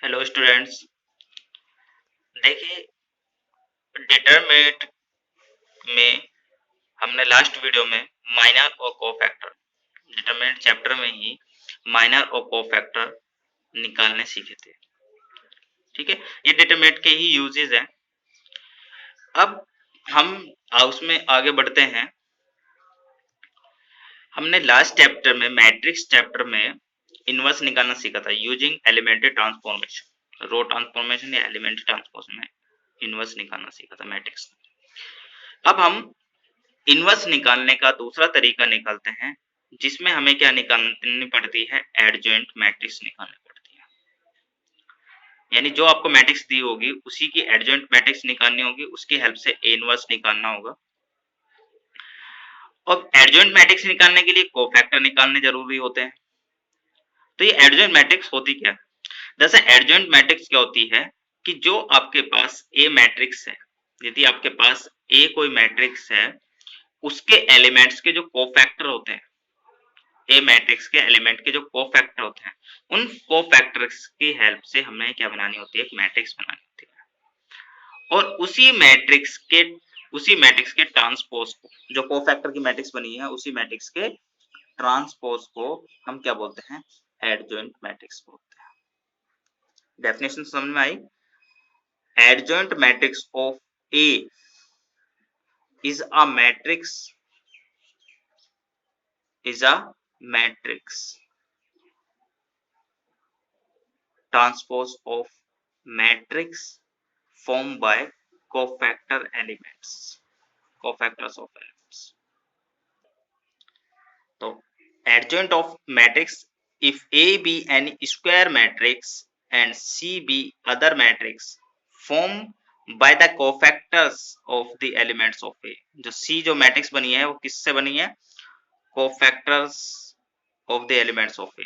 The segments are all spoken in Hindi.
Hello students. देखिए, डिटरमिनेंट में हमने लास्ट वीडियो में माइनर और कोफैक्टर डिटरमिनेंट चैप्टर में ही माइनर और कोफैक्टर निकालने सीखे थे। ठीक है, ये डिटरमिनेंट के ही यूजेस हैं। अब हम उसमें आगे बढ़ते हैं। हमने लास्ट चैप्टर में मैट्रिक्स चैप्टर में इनवर्स निकालना सीखा था यूजिंग एलिमेंट्री ट्रांसफॉर्मेशन, रो ट्रांसफॉर्मेशन या एलिमेंट्री ट्रांसफॉर्मेशन में इनवर्स निकालना सीखा था मैट्रिक्स। अब हम इनवर्स निकालने का दूसरा तरीका निकालते हैं, जिसमें हमें क्या निकालनी पड़ती है, एडजॉइंट मैट्रिक्स निकालनी पड़ती है। यानी जो आपको मैट्रिक्स दी होगी उसी की एडजॉइंट मैट्रिक्स निकालनी होगी, उसकी हेल्प से ए इनवर्स निकालना होगा। और एडजॉइंट मैट्रिक्स निकालने के लिए कोफैक्टर निकालने जरूरी होते हैं। तो ये एडजॉइंट मैट्रिक्स होती क्या है? दरअसल एडजॉइंट मैट्रिक्स क्या होती है कि जो आपके पास ए मैट्रिक्स है, यदि आपके पास ए कोई मैट्रिक्स है, उसके एलिमेंट्स के जो कोफैक्टर होते हैं, ए मैट्रिक्स के एलिमेंट के जो कोफैक्टर होते हैं, उन कोफैक्टर्स की हेल्प से हमें क्या बनानी होती है, एक मैट्रिक्स बनानी होती है। और उसी मैट्रिक्स के ट्रांसपोज को, जो कोफैक्टर की मैट्रिक्स बनी है, उसी मैट्रिक्स के ट्रांसपोज को हम क्या बोलते हैं, एडजॉइंट मैट्रिक्स बोलते हैं। डेफिनेशन समझ में आई? Adjoint matrix of A is a matrix transpose of matrix formed by cofactors of elements. So adjoint of matrix, if A be any square matrix and C be other matrix formed by the cofactors of the elements of A. जो C जो मैट्रिक्स बनी है वो किससे बनी है, cofactors of the elements of A.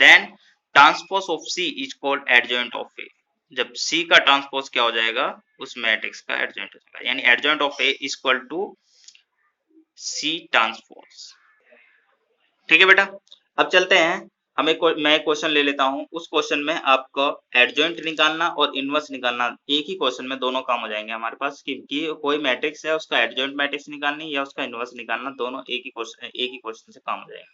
Then transpose of C is called adjoint of A. जब C का ट्रांसपोज क्या हो जाएगा, उस मैट्रिक्स का एडजॉइंट हो जाएगा। यानी adjoint of A is equal to C transpose. ठीक है बेटा, अब चलते हैं। मैं क्वेश्चन ले लेता हूं। उस क्वेश्चन में आपको एडजॉइंट निकालना और इनवर्स निकालना, एक ही क्वेश्चन में दोनों काम हो जाएंगे हमारे पास कि कोई मैट्रिक्स है उसका एडजॉइंट मैट्रिक्स निकालनी या उसका इनवर्स निकालना, दोनों एक ही क्वेश्चन से काम हो जाएगा।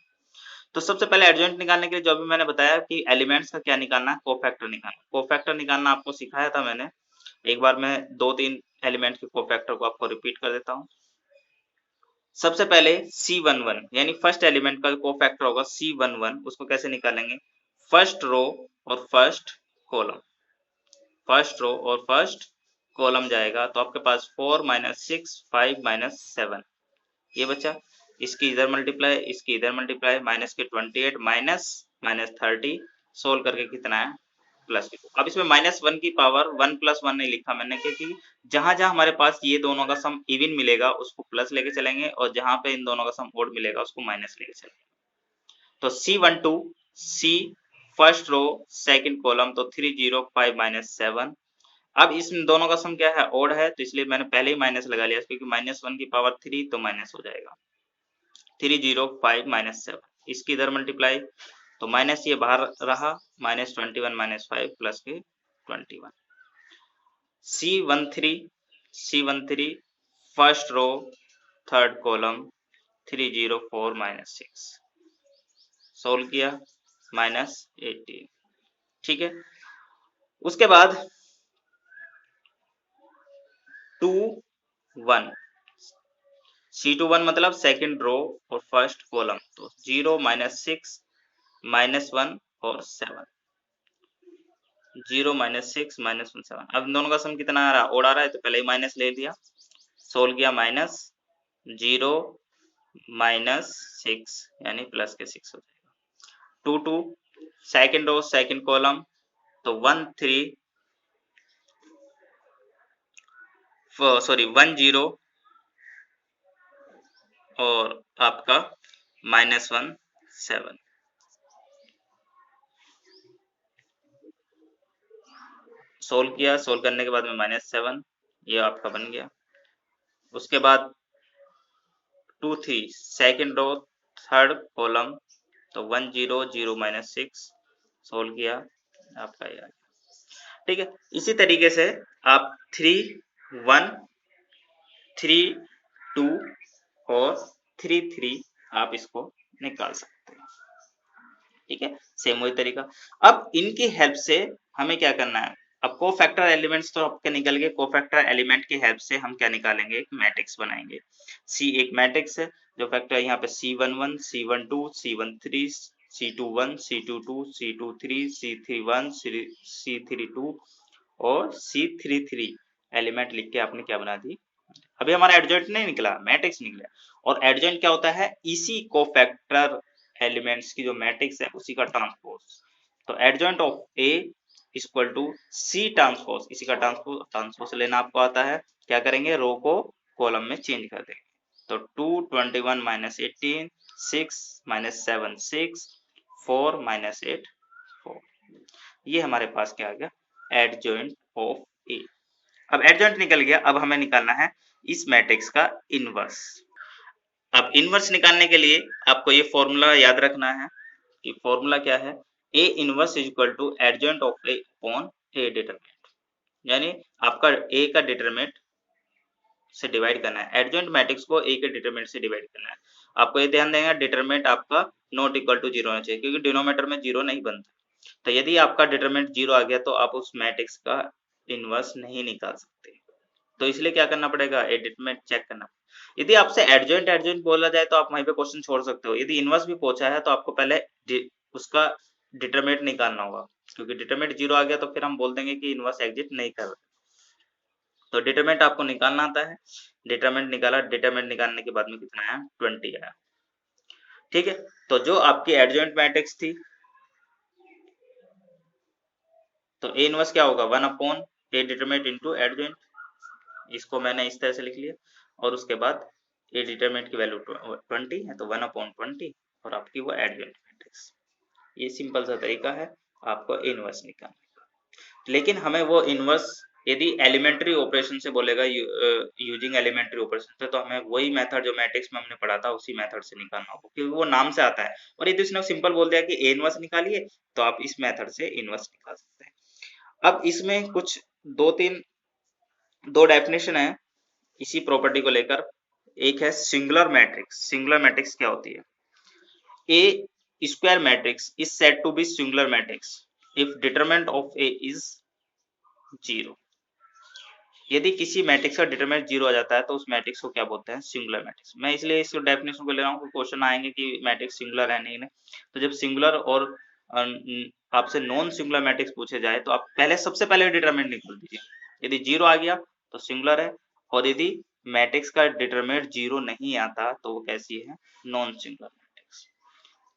तो सबसे पहले एडजॉइंट निकालने के लिए जो भी मैंने बताया कि एलिमेंट्स का क्या निकालना है, कोफैक्टर निकालना। कोफैक्टर निकालना आपको सिखाया था मैंने, एक बार मैं 2-3 एलिमेंट के कोफैक्टर को आपको रिपीट कर देता हूं। सबसे पहले C11 यानी फर्स्ट एलिमेंट का कोफैक्टर होगा C11, उसको कैसे निकालेंगे, फर्स्ट रो और फर्स्ट कॉलम, फर्स्ट रो और फर्स्ट कॉलम जाएगा। तो आपके पास 4 - 6 5 - 7 ये बचा। इसकी इधर मल्टीप्लाई, इसकी इधर मल्टीप्लाई, माइनस के 28 माइनस 30, सोल्व करके कितना है, +2। अब इसमें -1 की पावर 1 + 1 नहीं लिखा मैंने, क्योंकि जहां जहां हमारे पास ये दोनों का सम इवन मिलेगा उसको प्लस लेके चलेंगे, और जहां पे इन दोनों का सम ओड मिलेगा उसको माइनस लेके चलेंगे। तो C12 C first row second column, तो 305 - 7। अब इस दोनों का सम क्या है, ओड है, तो इसलिए मैंने पहले ही माइनस लगा लिया, क्योंकि -1 की पावर 3 तो माइनस हो जाएगा। 305 - 7, इसकी इधर मल्टीप्लाई, तो माइनस ये बाहर रहा, -21 - 5 प्लस के 21। C13 first row third column 304 - 6, solve किया, -18। ठीक है, उसके बाद 21 C21 मतलब सेकंड रो और फर्स्ट कॉलम, तो 0 - 6 -1 और 7, 0 - 6 -1 7। अब दोनों का सम कितना आ रहा है, ओड आ रहा है, तो पहले ही माइनस ले लिया, सोल्व किया, -0 - 6 यानी प्लस के 6 हो जाएगा। 22 सेकंड रो सेकंड कॉलम, तो 10 और आपका -1 7। सोल्व किया, सोल्व करने के बाद में -7 ये आपका बन गया। उसके बाद 23 सेकंड रो थर्ड कॉलम, तो 1 0 0 - 6, सोल्व किया, आपका ये आ गया। ठीक है। इसी तरीके से आप 3 1 3 2 और 3 3 आप इसको निकाल सकते हैं। ठीक है, सेम वही तरीका। अब इनकी हेल्प से हमें क्या करना है, अब कोफैक्टर एलिमेंट्स तो आपके निकल गए, कोफैक्टर एलिमेंट की हेल्प से हम क्या निकालेंगे, एक मैट्रिक्स बनाएंगे। सी एक मैट्रिक्स है, जो फैक्टर यहाँ पे C11 C12 C13 C21 C22 C23 C31 C32 और C33 एलिमेंट लिख के आपने क्या बना दी। अभी हमारा एडजॉइंट नहीं निकला, मैट्रिक्स निकला। और एडजॉइंट क्या होता है, इसी कोफैक्टर एलिमेंट्स की जो मैट्रिक्स है उसी का ट्रांसपोज। तो adjoint of A equal to C transpose, इसी का ट्रांसपोज लेना आपको आता है। क्या करेंगे, रो को कॉलम में चेंज कर देंगे। तो 2 21 माइनस 18 6 माइनस 7 6 4 माइनस 8 4, ये हमारे पास क्या आ गया, एडजॉइंट ऑफ ए। अब एडजॉइंट निकल गया, अब हमें निकालना है इस मैट्रिक्स का इनवर्स। अब इनवर्स निकालने के लिए आपको ये फॉर्मूला याद रखना है कि फॉर्मूला क्या है, A inverse is equal to adjoint of A upon A determinant, यानी आपका ए का डिटरमिनेंट से डिवाइड करना है, एडजॉइंट मैट्रिक्स को ए के डिटरमिनेंट से डिवाइड करना है। आपको ये ध्यान देना, डिटरमिनेंट आपका नॉट इक्वल टू 0 होना चाहिए, क्योंकि डिनोमिनेटर में 0 नहीं बनता। तो यदि आपका डिटरमिनेंट 0 आ गया तो आप उस मैट्रिक्स का इनवर्स नहीं निकाल सकते। तो इसलिए क्या करना पड़ेगा, डिटरमिनेंट चेक करना। यदि आपसे एडजॉइंट एडजॉइंट बोला जाए तो आप वहीं पे क्वेश्चन छोड़ सकते हो। यदि इनवर्स भी पूछा है तो आपको पहले उसका डिटरमिनेंट निकालना होगा, क्योंकि डिटरमिनेंट 0 आ गया तो फिर हम बोल देंगे कि इनवर्स एग्जिस्ट नहीं कर रहा। तो डिटरमिनेंट आपको निकालना आता है, डिटरमिनेंट निकाला, डिटरमिनेंट निकालने के बाद में कितना आया, 20 आया। ठीक है, तो जो आपकी एडजॉइंट मैट्रिक्स थी, तो ए इनवर्स क्या होगा, 1 upon A determinant into adjoint, इसको मैंने इस तरह से लिख लिया। और उसके बाद ए डिटरमिनेंट की वैल्यू 20 है, तो 1 अपॉन 20 और आपकी वो एडजॉइंट मैट्रिक्स। ये सिंपल सा तरीका है आपको इनवर्स निकालने का। लेकिन हमें वो इनवर्स यदि एलिमेंट्री ऑपरेशन से बोलेगा, यूजिंग एलिमेंट्री ऑपरेशन से, तो हमें वही मेथड जो मैट्रिक्स में हमने पढ़ा था उसी मेथड से निकालना होगा, क्योंकि वो नाम से आता है। और यदि उसने सिंपल बोल दिया कि ए इनवर्स निकालिए, तो आप इस मेथड से इनवर्स निकाल सकते हैं। अब इसमें कुछ दो डेफिनेशन है इसी प्रॉपर्टी को लेकर। एक है सिंगुलर मैट्रिक्स। सिंगुलर मैट्रिक्स क्या होती है, a square matrix is said to be singular matrix if determinant of A is 0। यदि किसी मैट्रिक्स का डिटरमिनेंट 0 आ जाता है तो उस मैट्रिक्स को क्या बोलते हैं, सिंगुलर मैट्रिक्स। मैं इसलिए इस डेफिनेशन को ले रहा हूँ, क्वेश्चन आएंगे कि मैट्रिक्स सिंगुलर है नहीं। तो जब सिंगुलर और आपसे नॉन सिंगुलर मैट्रिक्स पूछे जाए तो आप सबसे पहले डिटरमिनेंट निकाल दीजिए। यदि 0 आ गया तो सिंगुलर है, और यदि मैट्रिक्स का डिटरमिनेंट 0 नहीं आता तो वो कैसी है, नॉन सिंगुलर मैट्रिक्स।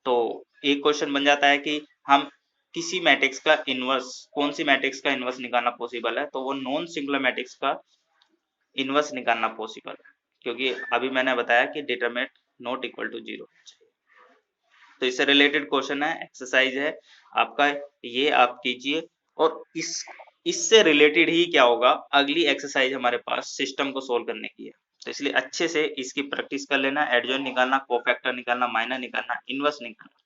तो एक क्वेश्चन बन जाता है कि हम किसी मैट्रिक्स का इनवर्स, कौन सी मैट्रिक्स का इनवर्स निकालना पॉसिबल है, तो वो नॉन सिंगुलर मैट्रिक्स का इनवर्स निकालना पॉसिबल है, क्योंकि अभी मैंने बताया कि डिटरमिनेंट नॉट इक्वल टू 0। तो इससे रिलेटेड क्वेश्चन है, एक्सरसाइज है आपका, ये आप कीजिए। और इससे रिलेटेड ही क्या होगा, अगली एक्सरसाइज हमारे पास सिस्टम को सोल्व करने की है। तो इसलिए अच्छे से इसकी प्रैक्टिस कर लेना, एडजॉइंट निकालना, कोफैक्टर निकालना, माइनर निकालना, इनवर्स निकालना।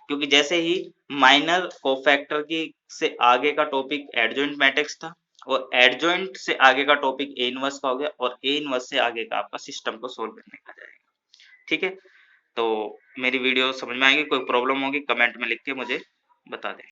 क्योंकि जैसे ही माइनर कोफैक्टर की से आगे का टॉपिक एडजॉइंट मैट्रिक्स था, और एडजॉइंट से आगे का टॉपिक ए इनवर्स का हो गया, और ए इनवर्स से आगे का आपका सिस्टम को सोल्व करने का जाएगा। ठीक है, तो मेरी वीडियो समझ में आएगी, कोई प्रॉब्लम होगी कमेंट में लिख के मुझे बता दें।